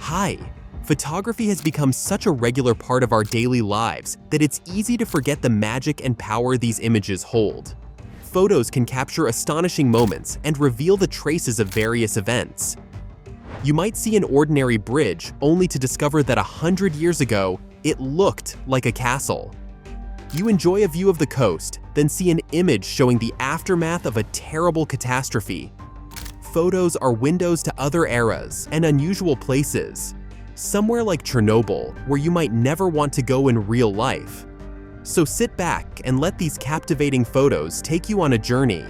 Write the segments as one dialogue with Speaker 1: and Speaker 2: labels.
Speaker 1: Hi! Photography has become such a regular part of our daily lives that it's easy to forget the magic and power these images hold. Photos can capture astonishing moments and reveal the traces of various events. You might see an ordinary bridge only to discover that 100 years ago, it looked like a castle. You enjoy a view of the coast, then see an image showing the aftermath of a terrible catastrophe. Photos are windows to other eras and unusual places, somewhere like Chernobyl, where you might never want to go in real life. So sit back and let these captivating photos take you on a journey.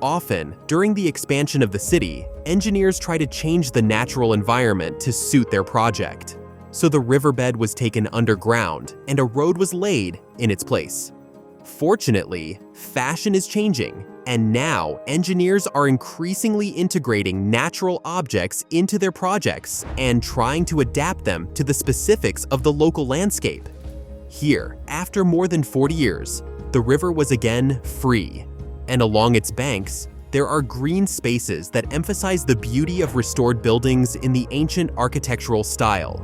Speaker 1: Often, during the expansion of the city, engineers try to change the natural environment to suit their project. So the riverbed was taken underground and a road was laid in its place. Fortunately, fashion is changing, and now engineers are increasingly integrating natural objects into their projects and trying to adapt them to the specifics of the local landscape. Here, after more than 40 years, the river was again free, and along its banks, there are green spaces that emphasize the beauty of restored buildings in the ancient architectural style.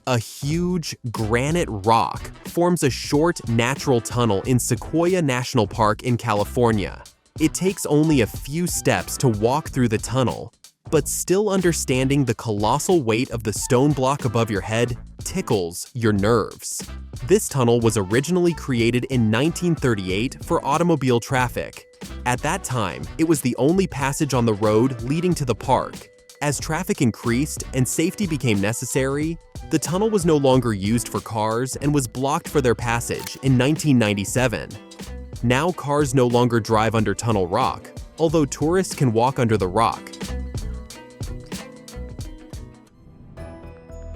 Speaker 1: A huge granite rock forms a short natural tunnel in Sequoia National Park in California. It takes only a few steps to walk through the tunnel, but still understanding the colossal weight of the stone block above your head tickles your nerves. This tunnel was originally created in 1938 for automobile traffic. At that time, it was the only passage on the road leading to the park. As traffic increased and safety became necessary, the tunnel was no longer used for cars and was blocked for their passage in 1997. Now cars no longer drive under Tunnel Rock, although tourists can walk under the rock.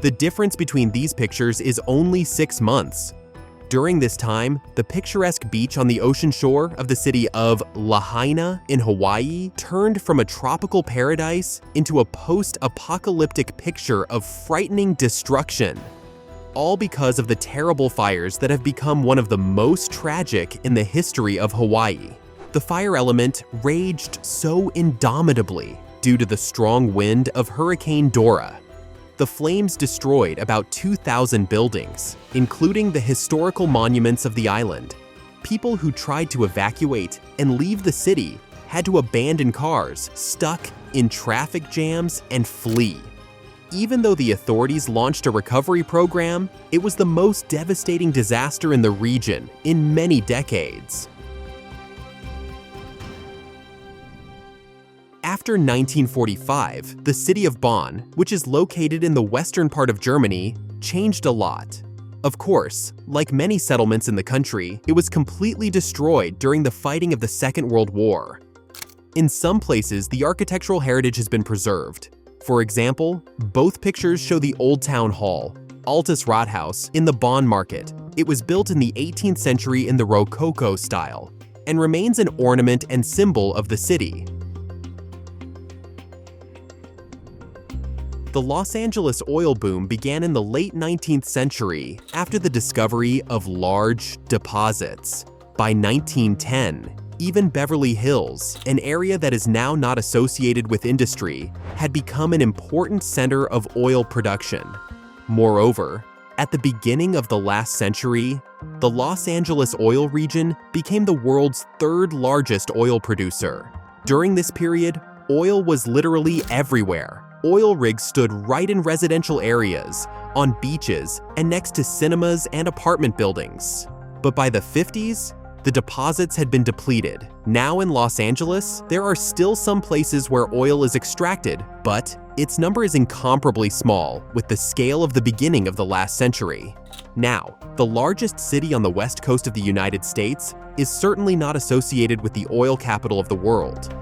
Speaker 1: The difference between these pictures is only 6 months. During this time, the picturesque beach on the ocean shore of the city of Lahaina in Hawaii turned from a tropical paradise into a post-apocalyptic picture of frightening destruction, all because of the terrible fires that have become one of the most tragic in the history of Hawaii. The fire element raged so indomitably due to the strong wind of Hurricane Dora. The flames destroyed about 2,000 buildings, including the historical monuments of the island. People who tried to evacuate and leave the city had to abandon cars, stuck in traffic jams, and flee. Even though the authorities launched a recovery program, it was the most devastating disaster in the region in many decades. After 1945, the city of Bonn, which is located in the western part of Germany, changed a lot. Of course, like many settlements in the country, it was completely destroyed during the fighting of the Second World War. In some places, the architectural heritage has been preserved. For example, both pictures show the Old Town Hall, Altes Rathaus, in the Bonn market. It was built in the 18th century in the Rococo style, and remains an ornament and symbol of the city. The Los Angeles oil boom began in the late 19th century after the discovery of large deposits. By 1910, even Beverly Hills, an area that is now not associated with industry, had become an important center of oil production. Moreover, at the beginning of the last century, the Los Angeles oil region became the world's third largest oil producer. During this period, oil was literally everywhere. Oil rigs stood right in residential areas, on beaches, and next to cinemas and apartment buildings. But by the 50s, the deposits had been depleted. Now in Los Angeles, there are still some places where oil is extracted, but its number is incomparably small with the scale of the beginning of the last century. Now, the largest city on the west coast of the United States is certainly not associated with the oil capital of the world.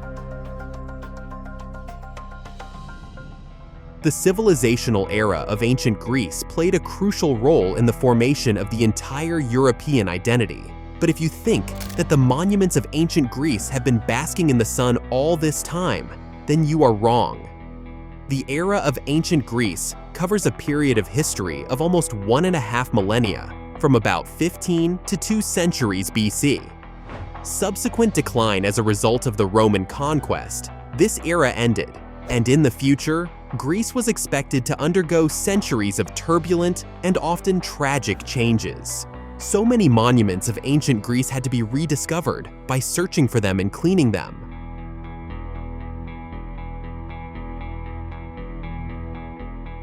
Speaker 1: The civilizational era of ancient Greece played a crucial role in the formation of the entire European identity. But if you think that the monuments of ancient Greece have been basking in the sun all this time, then you are wrong. The era of ancient Greece covers a period of history of almost 1.5 millennia, from about 15 to 2 centuries BC. Subsequent decline as a result of the Roman conquest, this era ended, and in the future, Greece was expected to undergo centuries of turbulent and often tragic changes. So many monuments of ancient Greece had to be rediscovered by searching for them and cleaning them.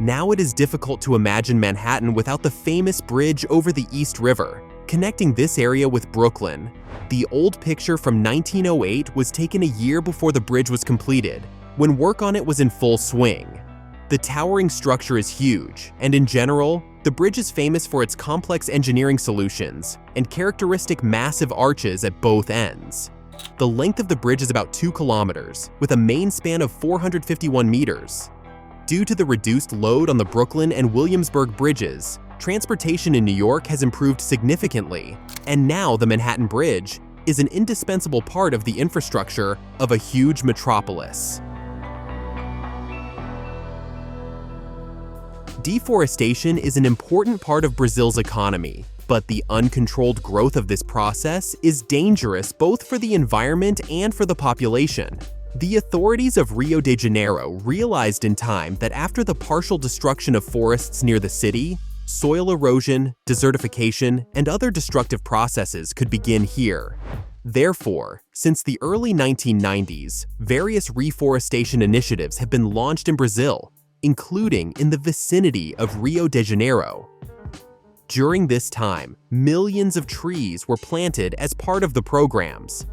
Speaker 1: Now it is difficult to imagine Manhattan without the famous bridge over the East River, connecting this area with Brooklyn. The old picture from 1908 was taken a year before the bridge was completed, when work on it was in full swing. The towering structure is huge, and in general, the bridge is famous for its complex engineering solutions and characteristic massive arches at both ends. The length of the bridge is about 2 kilometers, with a main span of 451 meters. Due to the reduced load on the Brooklyn and Williamsburg bridges, transportation in New York has improved significantly, and now the Manhattan Bridge is an indispensable part of the infrastructure of a huge metropolis. Deforestation is an important part of Brazil's economy, but the uncontrolled growth of this process is dangerous both for the environment and for the population. The authorities of Rio de Janeiro realized in time that after the partial destruction of forests near the city, soil erosion, desertification, and other destructive processes could begin here. Therefore, since the early 1990s, various reforestation initiatives have been launched in Brazil, including in the vicinity of Rio de Janeiro. During this time, millions of trees were planted as part of the programs.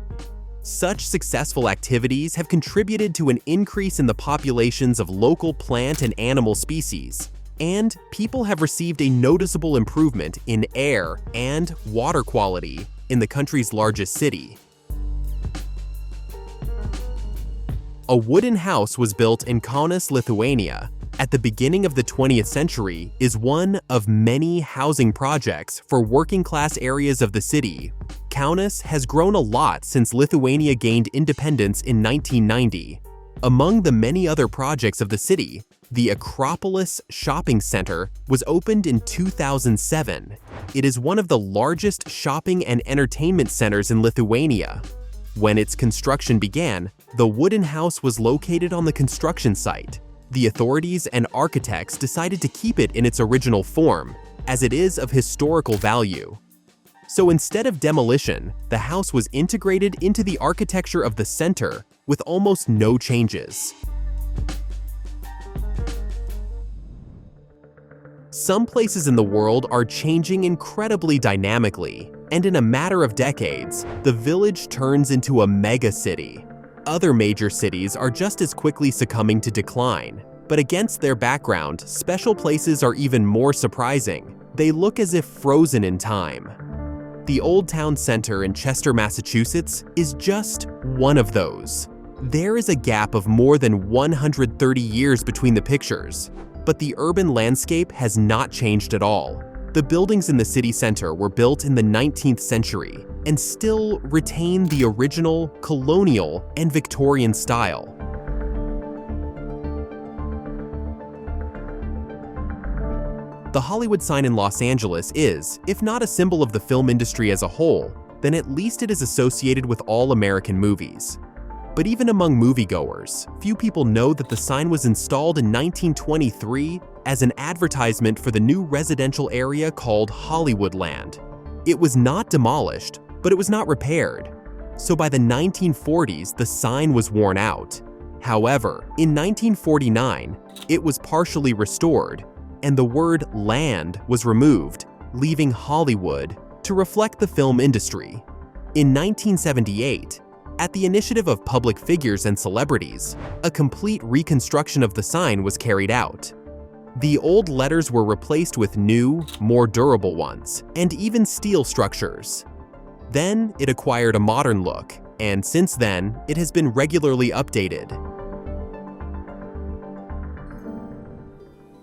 Speaker 1: Such successful activities have contributed to an increase in the populations of local plant and animal species, and people have received a noticeable improvement in air and water quality in the country's largest city. A wooden house was built in Kaunas, Lithuania, at the beginning of the 20th century is one of many housing projects for working-class areas of the city. Kaunas has grown a lot since Lithuania gained independence in 1990. Among the many other projects of the city, the Acropolis Shopping Center was opened in 2007. It is one of the largest shopping and entertainment centers in Lithuania. When its construction began, the wooden house was located on the construction site. The authorities and architects decided to keep it in its original form, as it is of historical value. So instead of demolition, the house was integrated into the architecture of the center with almost no changes. Some places in the world are changing incredibly dynamically, and in a matter of decades, the village turns into a mega city. Other major cities are just as quickly succumbing to decline, but against their background, special places are even more surprising. They look as if frozen in time. The Old Town Center in Chester, Massachusetts is just one of those. There is a gap of more than 130 years between the pictures, but the urban landscape has not changed at all. The buildings in the city center were built in the 19th century and still retain the original colonial and Victorian style. The Hollywood sign in Los Angeles is, if not a symbol of the film industry as a whole, then at least it is associated with all American movies. But even among moviegoers, few people know that the sign was installed in 1923 as an advertisement for the new residential area called Hollywoodland. It was not demolished, but it was not repaired. So by the 1940s, the sign was worn out. However, in 1949, it was partially restored, and the word land was removed, leaving Hollywood to reflect the film industry. In 1978, at the initiative of public figures and celebrities, a complete reconstruction of the sign was carried out. The old letters were replaced with new, more durable ones, and even steel structures. Then it acquired a modern look, and since then, it has been regularly updated.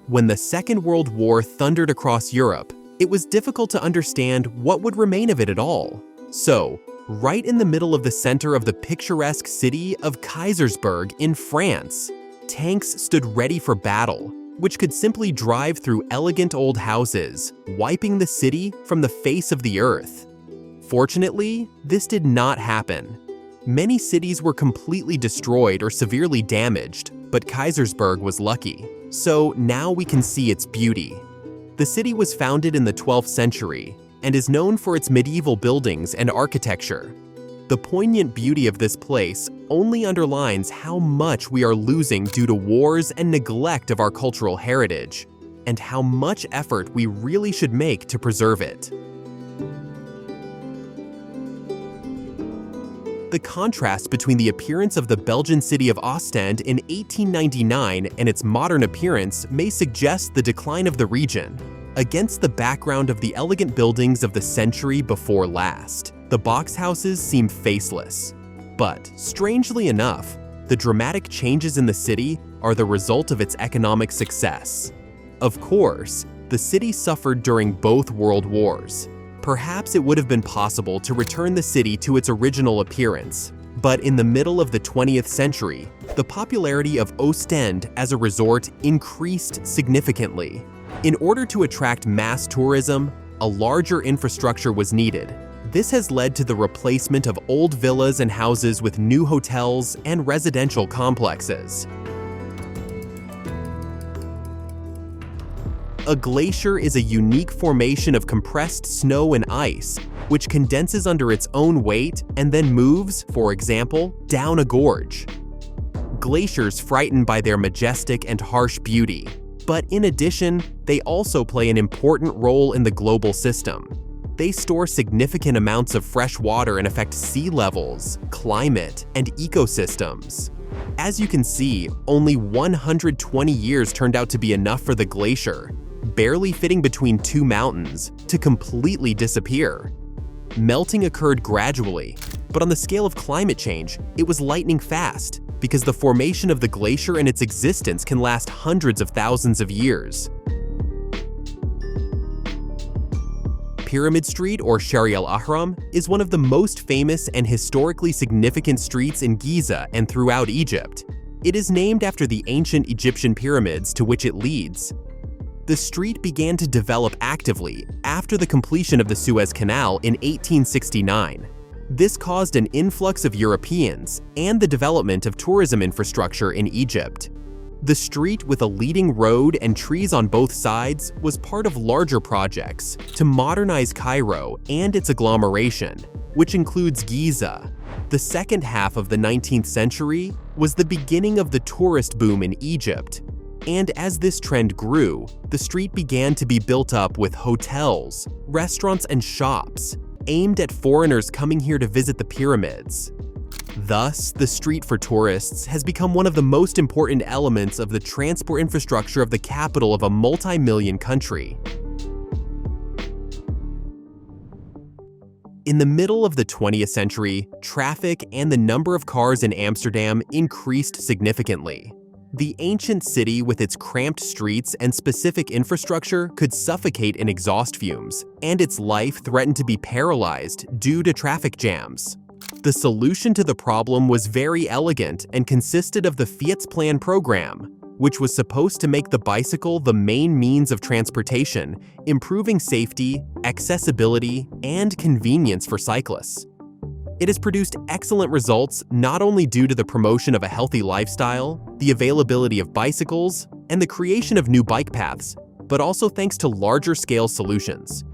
Speaker 1: When the Second World War thundered across Europe, it was difficult to understand what would remain of it at all. So, right in the middle of the center of the picturesque city of Kaisersburg in France, tanks stood ready for battle, which could simply drive through elegant old houses, wiping the city from the face of the earth. Fortunately, this did not happen. Many cities were completely destroyed or severely damaged, but Kaisersburg was lucky. So now we can see its beauty. The city was founded in the 12th century and is known for its medieval buildings and architecture. The poignant beauty of this place only underlines how much we are losing due to wars and neglect of our cultural heritage, and how much effort we really should make to preserve it. The contrast between the appearance of the Belgian city of Ostend in 1899 and its modern appearance may suggest the decline of the region. Against the background of the elegant buildings of the century before last, the box houses seem faceless. But, strangely enough, the dramatic changes in the city are the result of its economic success. Of course, the city suffered during both world wars. Perhaps it would have been possible to return the city to its original appearance, but in the middle of the 20th century, the popularity of Ostend as a resort increased significantly. In order to attract mass tourism, a larger infrastructure was needed. This has led to the replacement of old villas and houses with new hotels and residential complexes. A glacier is a unique formation of compressed snow and ice, which condenses under its own weight and then moves, for example, down a gorge. Glaciers frighten by their majestic and harsh beauty, but in addition, they also play an important role in the global system. They store significant amounts of fresh water and affect sea levels, climate, and ecosystems. As you can see, only 120 years turned out to be enough for the glacier, barely fitting between two mountains, to completely disappear. Melting occurred gradually, but on the scale of climate change, it was lightning fast, because the formation of the glacier and its existence can last hundreds of thousands of years. Pyramid Street, or Shari al-Ahram, is one of the most famous and historically significant streets in Giza and throughout Egypt. It is named after the ancient Egyptian pyramids to which it leads. The street began to develop actively after the completion of the Suez Canal in 1869. This caused an influx of Europeans and the development of tourism infrastructure in Egypt. The street, with a leading road and trees on both sides, was part of larger projects to modernize Cairo and its agglomeration, which includes Giza. The second half of the 19th century was the beginning of the tourist boom in Egypt. And as this trend grew, the street began to be built up with hotels, restaurants, and shops aimed at foreigners coming here to visit the pyramids. Thus, the street for tourists has become one of the most important elements of the transport infrastructure of the capital of a multi-million country. In the middle of the 20th century, traffic and the number of cars in Amsterdam increased significantly. The ancient city, with its cramped streets and specific infrastructure, could suffocate in exhaust fumes, and its life threatened to be paralyzed due to traffic jams. The solution to the problem was very elegant and consisted of the Fiats Plan program, which was supposed to make the bicycle the main means of transportation, improving safety, accessibility, and convenience for cyclists. It has produced excellent results not only due to the promotion of a healthy lifestyle, the availability of bicycles, and the creation of new bike paths, but also thanks to larger-scale solutions.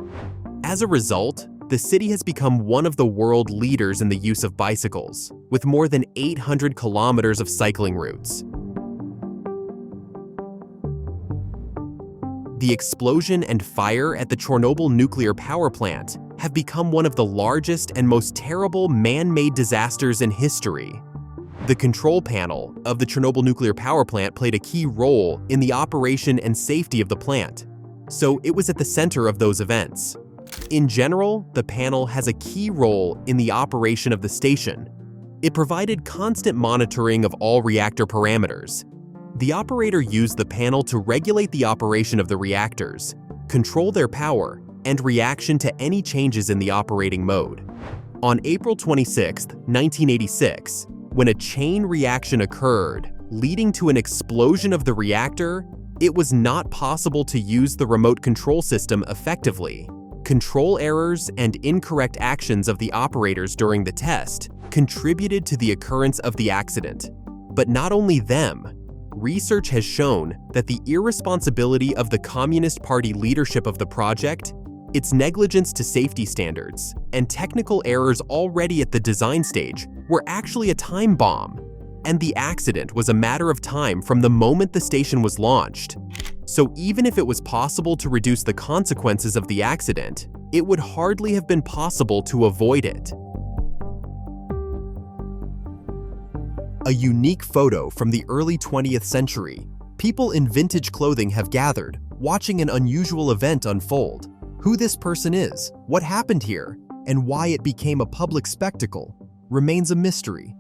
Speaker 1: As a result, the city has become one of the world leaders in the use of bicycles, with more than 800 kilometers of cycling routes. The explosion and fire at the Chernobyl nuclear power plant have become one of the largest and most terrible man-made disasters in history. The control panel of the Chernobyl nuclear power plant played a key role in the operation and safety of the plant, so it was at the center of those events. In general, the panel has a key role in the operation of the station. It provided constant monitoring of all reactor parameters. The operator used the panel to regulate the operation of the reactors, control their power, and reaction to any changes in the operating mode. On April 26, 1986, when a chain reaction occurred, leading to an explosion of the reactor, it was not possible to use the remote control system effectively. Control errors and incorrect actions of the operators during the test contributed to the occurrence of the accident. But not only them. Research has shown that the irresponsibility of the Communist Party leadership of the project, its negligence to safety standards, and technical errors already at the design stage were actually a time bomb. And the accident was a matter of time from the moment the station was launched. So even if it was possible to reduce the consequences of the accident, it would hardly have been possible to avoid it. A unique photo from the early 20th century. People in vintage clothing have gathered, watching an unusual event unfold. Who this person is, what happened here, and why it became a public spectacle remains a mystery.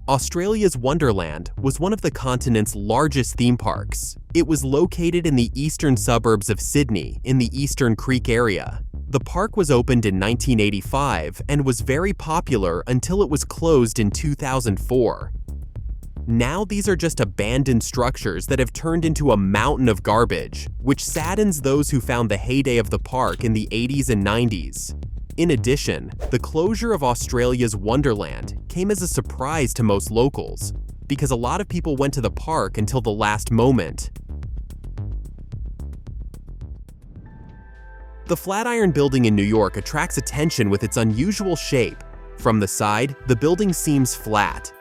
Speaker 1: Australia's Wonderland was one of the continent's largest theme parks. It was located in the eastern suburbs of Sydney in the Eastern Creek area. The park was opened in 1985 and was very popular until it was closed in 2004. Now these are just abandoned structures that have turned into a mountain of garbage, which saddens those who found the heyday of the park in the 80s and 90s. In addition, the closure of Australia's Wonderland came as a surprise to most locals, because a lot of people went to the park until the last moment. The Flatiron Building in New York attracts attention with its unusual shape. From the side, the building seems flat.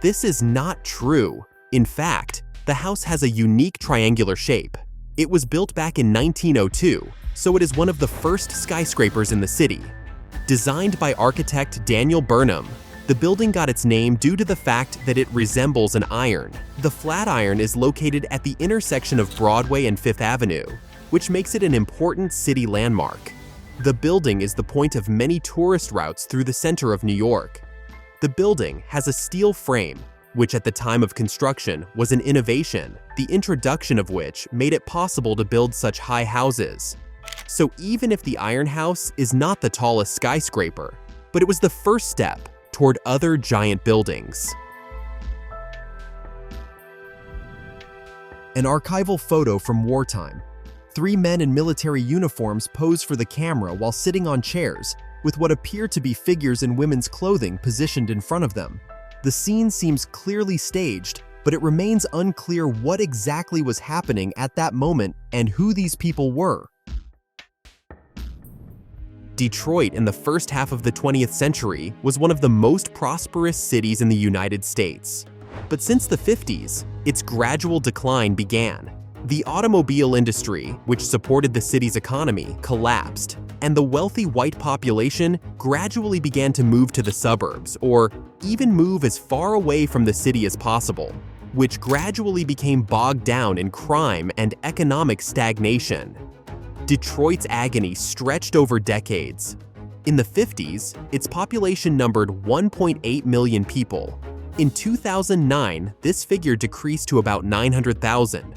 Speaker 1: This is not true. In fact, the house has a unique triangular shape. It was built back in 1902, so it is one of the first skyscrapers in the city. Designed by architect Daniel Burnham, the building got its name due to the fact that it resembles an iron. The Flatiron is located at the intersection of Broadway and Fifth Avenue, which makes it an important city landmark. The building is the point of many tourist routes through the center of New York. The building has a steel frame, which at the time of construction was an innovation, the introduction of which made it possible to build such high houses. So even if the Iron House is not the tallest skyscraper, but it was the first step toward other giant buildings. An archival photo from wartime. 3 men in military uniforms pose for the camera while sitting on chairs, with what appear to be figures in women's clothing positioned in front of them. The scene seems clearly staged, but it remains unclear what exactly was happening at that moment and who these people were. Detroit in the first half of the 20th century was one of the most prosperous cities in the United States. But since the 50s, its gradual decline began. The automobile industry, which supported the city's economy, collapsed, and the wealthy white population gradually began to move to the suburbs, or even move as far away from the city as possible, which gradually became bogged down in crime and economic stagnation. Detroit's agony stretched over decades. In the 50s, its population numbered 1.8 million people. In 2009, this figure decreased to about 900,000.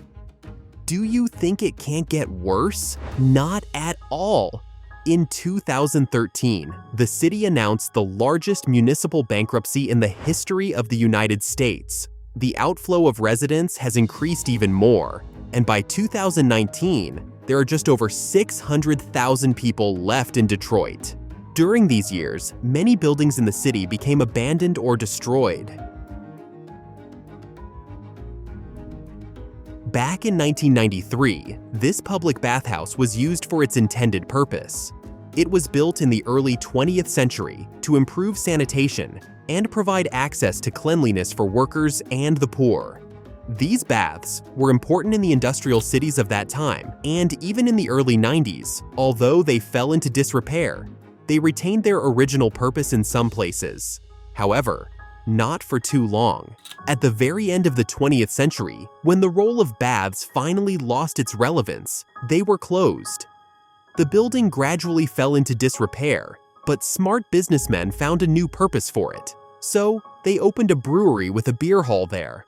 Speaker 1: Do you think it can't get worse? Not at all. In 2013, the city announced the largest municipal bankruptcy in the history of the United States. The outflow of residents has increased even more, and by 2019, there are just over 600,000 people left in Detroit. During these years, many buildings in the city became abandoned or destroyed. Back in 1993, this public bathhouse was used for its intended purpose. It was built in the early 20th century to improve sanitation and provide access to cleanliness for workers and the poor. These baths were important in the industrial cities of that time, and even in the early 90s, although they fell into disrepair, they retained their original purpose in some places. However, not for too long. At the very end of the 20th century, when the role of baths finally lost its relevance, they were closed. The building gradually fell into disrepair, but smart businessmen found a new purpose for it. So, they opened a brewery with a beer hall there.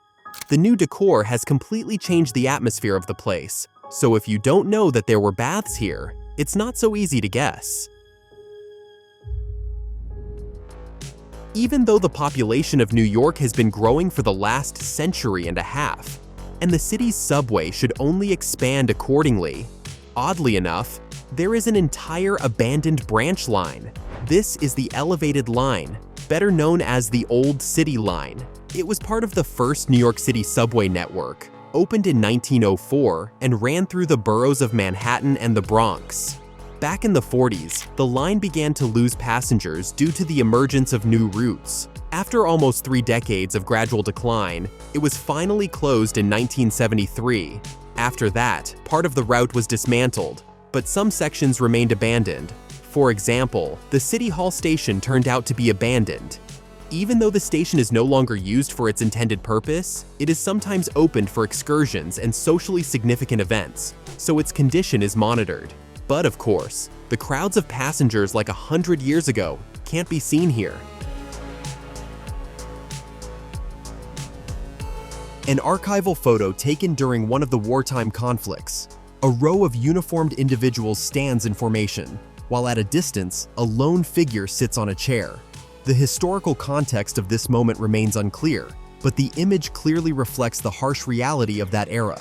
Speaker 1: The new decor has completely changed the atmosphere of the place, so if you don't know that there were baths here, it's not so easy to guess. Even though the population of New York has been growing for the last century and a half, and the city's subway should only expand accordingly, Oddly enough, there is an entire abandoned branch line. This is the Elevated Line, better known as the Old City Line. It was part of the first New York City subway network, opened in 1904 and ran through the boroughs of Manhattan and the Bronx. Back in the 40s, the line began to lose passengers due to the emergence of new routes. After almost 3 decades of gradual decline, it was finally closed in 1973. After that, part of the route was dismantled, but some sections remained abandoned. For example, the City Hall station turned out to be abandoned. Even though the station is no longer used for its intended purpose, it is sometimes opened for excursions and socially significant events, so its condition is monitored. But of course, the crowds of passengers like 100 years ago can't be seen here. An archival photo taken during one of the wartime conflicts. A row of uniformed individuals stands in formation, while at a distance, a lone figure sits on a chair. The historical context of this moment remains unclear, but the image clearly reflects the harsh reality of that era.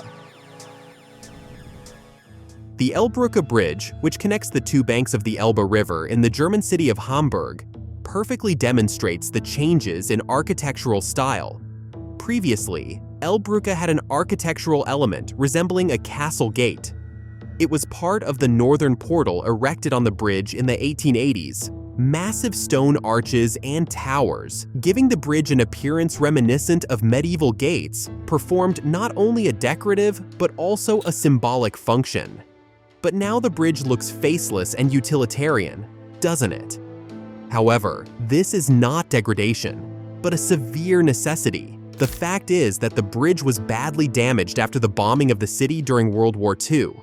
Speaker 1: The Elbuka Bridge, which connects the 2 banks of the Elbe River in the German city of Hamburg, perfectly demonstrates the changes in architectural style. Previously, Elbuka had an architectural element resembling a castle gate. It was part of the northern portal erected on the bridge in the 1880s. Massive stone arches and towers, giving the bridge an appearance reminiscent of medieval gates, performed not only a decorative but also a symbolic function. But now the bridge looks faceless and utilitarian, doesn't it? However, this is not degradation, but a severe necessity. The fact is that the bridge was badly damaged after the bombing of the city during World War II.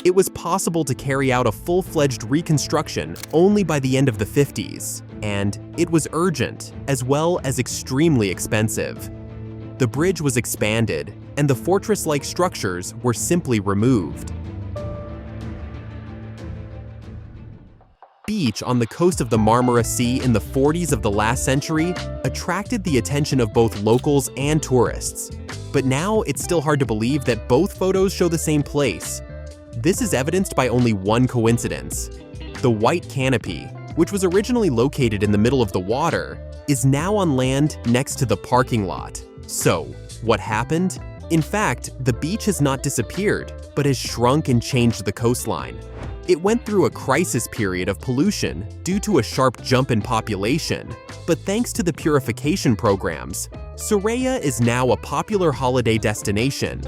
Speaker 1: It was possible to carry out a full-fledged reconstruction only by the end of the 50s, and it was urgent, as well as extremely expensive. The bridge was expanded, and the fortress-like structures were simply removed. Beach on the coast of the Marmara Sea in the 40s of the last century attracted the attention of both locals and tourists. But now it's still hard to believe that both photos show the same place. This is evidenced by only one coincidence. The white canopy, which was originally located in the middle of the water, is now on land next to the parking lot. So, what happened? In fact, the beach has not disappeared, but has shrunk and changed the coastline. It went through a crisis period of pollution due to a sharp jump in population, but thanks to the purification programs, Soraya is now a popular holiday destination.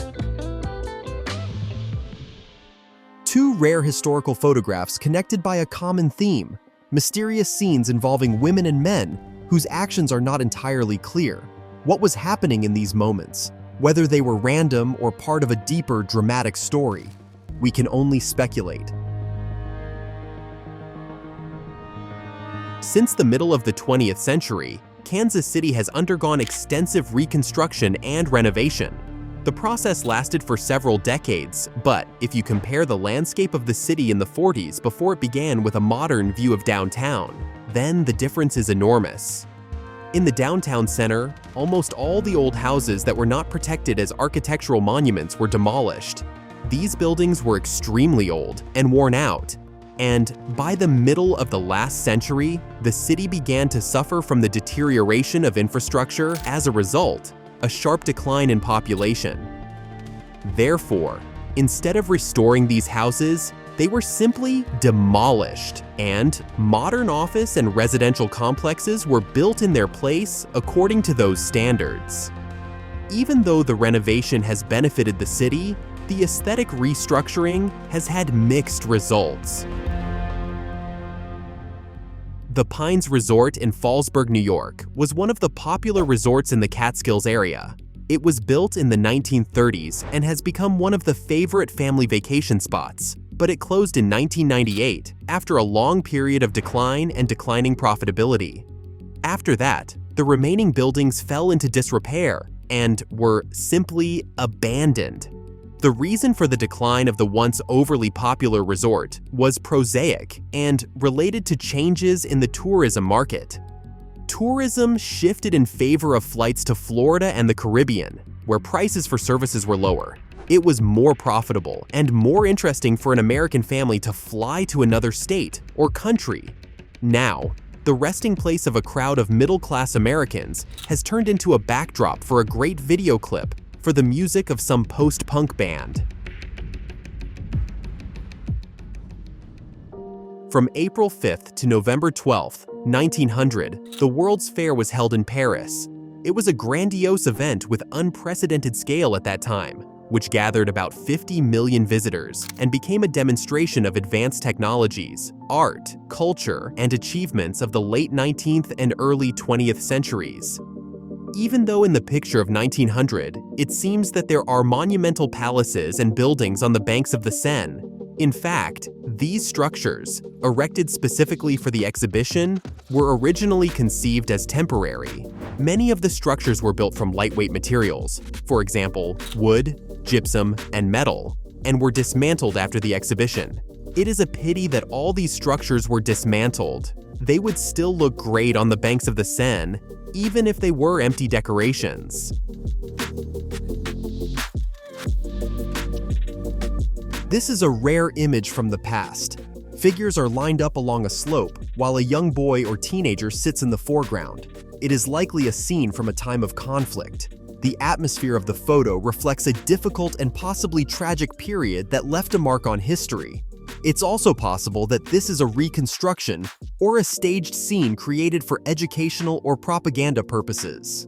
Speaker 1: 2 rare historical photographs connected by a common theme, mysterious scenes involving women and men whose actions are not entirely clear. What was happening in these moments? Whether they were random or part of a deeper, dramatic story, we can only speculate. Since the middle of the 20th century, Kansas City has undergone extensive reconstruction and renovation. The process lasted for several decades, but if you compare the landscape of the city in the 40s before it began with a modern view of downtown, then the difference is enormous. In the downtown center, almost all the old houses that were not protected as architectural monuments were demolished. These buildings were extremely old and worn out, and by the middle of the last century, the city began to suffer from the deterioration of infrastructure. As a result, a sharp decline in population. Therefore, instead of restoring these houses, they were simply demolished, and modern office and residential complexes were built in their place according to those standards. Even though the renovation has benefited the city, the aesthetic restructuring has had mixed results. The Pines Resort in Fallsburg, New York, was one of the popular resorts in the Catskills area. It was built in the 1930s and has become one of the favorite family vacation spots, but it closed in 1998 after a long period of decline and declining profitability. After that, the remaining buildings fell into disrepair and were simply abandoned. The reason for the decline of the once overly popular resort was prosaic and related to changes in the tourism market. Tourism shifted in favor of flights to Florida and the Caribbean, where prices for services were lower. It was more profitable and more interesting for an American family to fly to another state or country. Now, the resting place of a crowd of middle-class Americans has turned into a backdrop for a great video clip for the music of some post-punk band. From April 5th to November 12th, 1900, the World's Fair was held in Paris. It was a grandiose event with unprecedented scale at that time, which gathered about 50 million visitors and became a demonstration of advanced technologies, art, culture, and achievements of the late 19th and early 20th centuries. Even though in the picture of 1900, it seems that there are monumental palaces and buildings on the banks of the Seine, in fact, these structures, erected specifically for the exhibition, were originally conceived as temporary. Many of the structures were built from lightweight materials, for example, wood, gypsum, and metal, and were dismantled after the exhibition. It is a pity that all these structures were dismantled. They would still look great on the banks of the Seine, even if they were empty decorations. This is a rare image from the past. Figures are lined up along a slope, while a young boy or teenager sits in the foreground. It is likely a scene from a time of conflict. The atmosphere of the photo reflects a difficult and possibly tragic period that left a mark on history. It's also possible that this is a reconstruction or a staged scene created for educational or propaganda purposes.